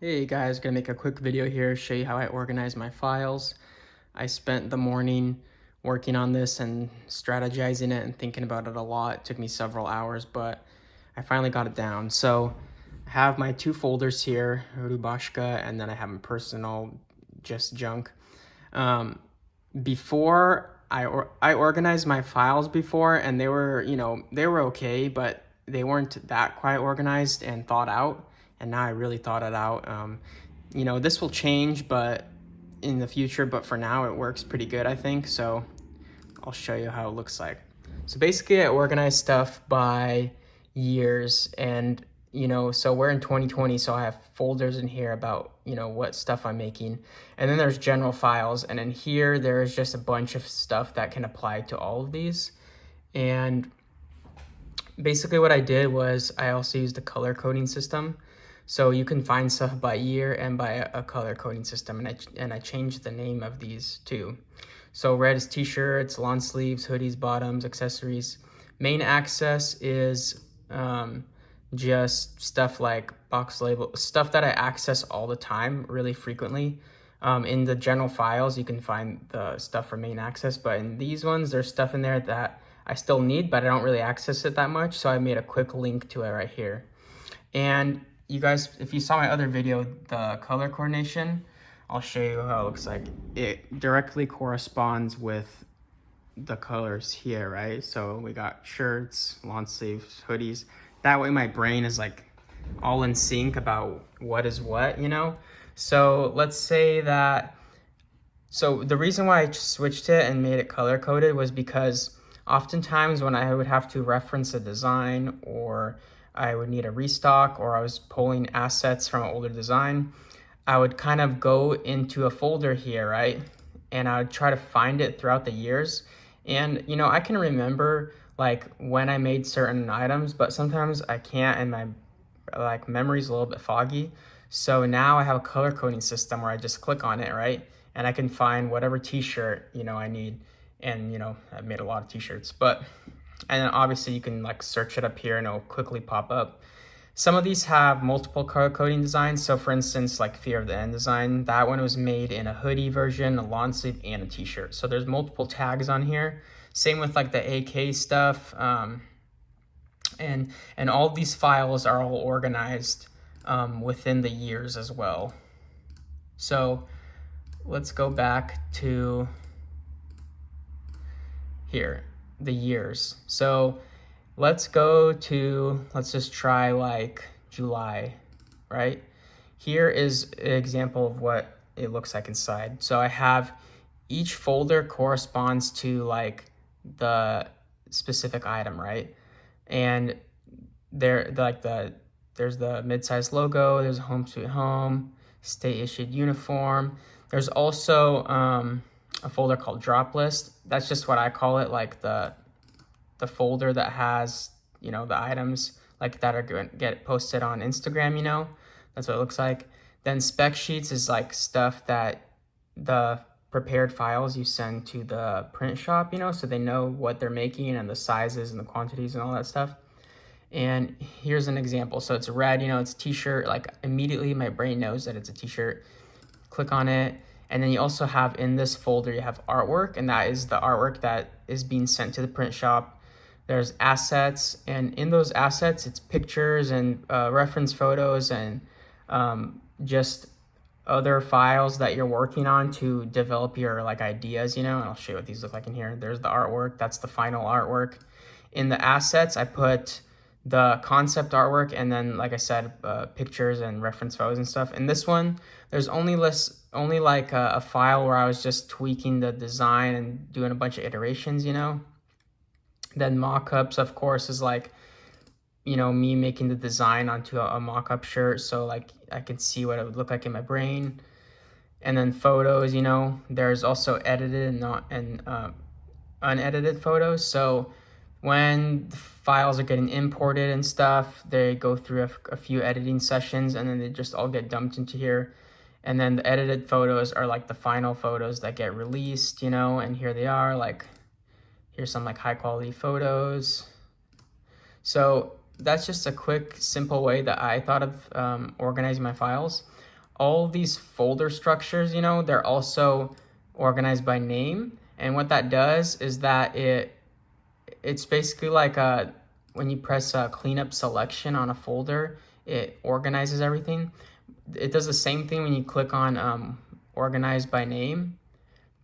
Hey guys, gonna make a quick video here, show you how I organize my files. I spent the morning working on this and strategizing it and thinking about it a lot. It took me several hours, but I finally got it down. So I have my two folders here, Rubashka, and then I have my personal, just junk. Before I organized my files before, and they were, they were okay, but they weren't that quite organized and thought out. And now I really thought it out. This will change, but in the future, but for now it works pretty good, I think. So I'll show you how it looks like. So basically I organize stuff by years, and so we're in 2020, so I have folders in here about what stuff I'm making, and then there's general files, and in here there's just a bunch of stuff that can apply to all of these. And basically what I did was I also used the color coding system. So you can find stuff by year and by a color coding system, and I changed the name of these too. So red is t-shirts, lawn sleeves, hoodies, bottoms, accessories. Main access is just stuff like box label, stuff that I access all the time, really frequently. In the general files, you can find the stuff for main access, but in these ones, there's stuff in there that I still need, but I don't really access it that much. So I made a quick link to it right here. And you guys, if you saw my other video, the color coordination, I'll show you how it looks like. It directly corresponds with the colors here, right? So we got shirts, lawn sleeves, hoodies. That way my brain is like all in sync about what is what, So let's say that, so the reason why I switched it and made it color coded was because oftentimes when I would have to reference a design, or I would need a restock, or I was pulling assets from an older design, I would kind of go into a folder here, right? And I would try to find it throughout the years. And, I can remember like when I made certain items, but sometimes I can't, and my memory's a little bit foggy. So now I have a color coding system where I just click on it, right? And I can find whatever t-shirt, I need. And, I've made a lot of t-shirts, and then obviously you can like search it up here and it'll quickly pop up. Some of these have multiple color coding designs. So for instance, like Fear of the End design, that one was made in a hoodie version, a lawn sleeve, and a t-shirt. So there's multiple tags on here. Same with like the AK stuff. And all of these files are all organized within the years as well. So let's go back to here, the years. So let's just try like July, right? Here is an example of what it looks like inside. So I have each folder corresponds to like the specific item, right? And there's the mid-size logo, there's a Home Sweet Home, state issued uniform. There's also a folder called drop list. That's just what I call it, like the folder that has, the items like that are going to get posted on Instagram, that's what it looks like. Then spec sheets is like stuff that the prepared files you send to the print shop, so they know what they're making and the sizes and the quantities and all that stuff. And here's an example. So it's red, it's a t-shirt. Like immediately my brain knows that it's a t-shirt. Click on it. And then you also have in this folder, you have artwork, and that is the artwork that is being sent to the print shop. There's assets, and in those assets, it's pictures and reference photos and just other files that you're working on to develop your like ideas, and I'll show you what these look like in here. There's the artwork, that's the final artwork. In the assets, I put the concept artwork, and then like I said, pictures and reference photos and stuff. In this one, there's only like a file where I was just tweaking the design and doing a bunch of iterations, Then mock-ups, of course, is like, me making the design onto a mock-up shirt, so like I can see what it would look like in my brain. And then photos, there's also edited and unedited photos. So when the files are getting imported and stuff, they go through a few editing sessions, and then they just all get dumped into here. And then the edited photos are like the final photos that get released, and here they are, like here's some like high quality photos. So that's just a quick, simple way that I thought of organizing my files. all these folder structures, you know, they're also organized by name. And what that does is that it's basically like when you press a cleanup selection on a folder, it organizes everything. It does the same thing when you click on organize by name,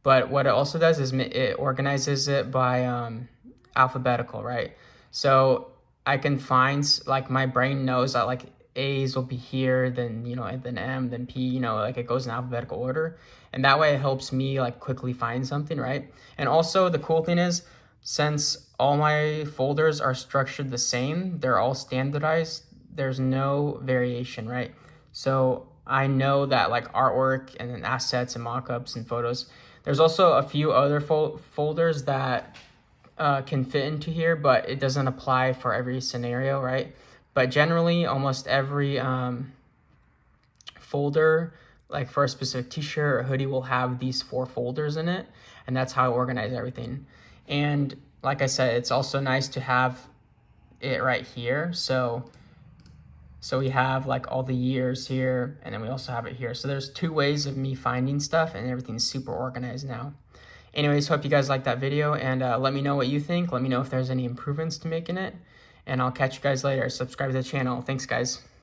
but what it also does is it organizes it by alphabetical, right? So I can find, like, my brain knows that like A's will be here, then, you know, and then M, then P, you know, like it goes in alphabetical order. And that way it helps me like quickly find something, right? And also the cool thing is, since all my folders are structured the same, they're all standardized, there's no variation, right? So I know that like artwork and then assets and mockups and photos, there's also a few other folders that can fit into here, but it doesn't apply for every scenario, right? But generally, almost every folder, like for a specific t-shirt or hoodie, will have these 4 folders in it, and that's how I organize everything. And like I said, it's also nice to have it right here. So we have like all the years here, and then we also have it here. So there's 2 ways of me finding stuff, and everything's super organized now. Anyways, hope you guys liked that video, and let me know what you think. Let me know if there's any improvements to making it, and I'll catch you guys later. Subscribe to the channel. Thanks, guys.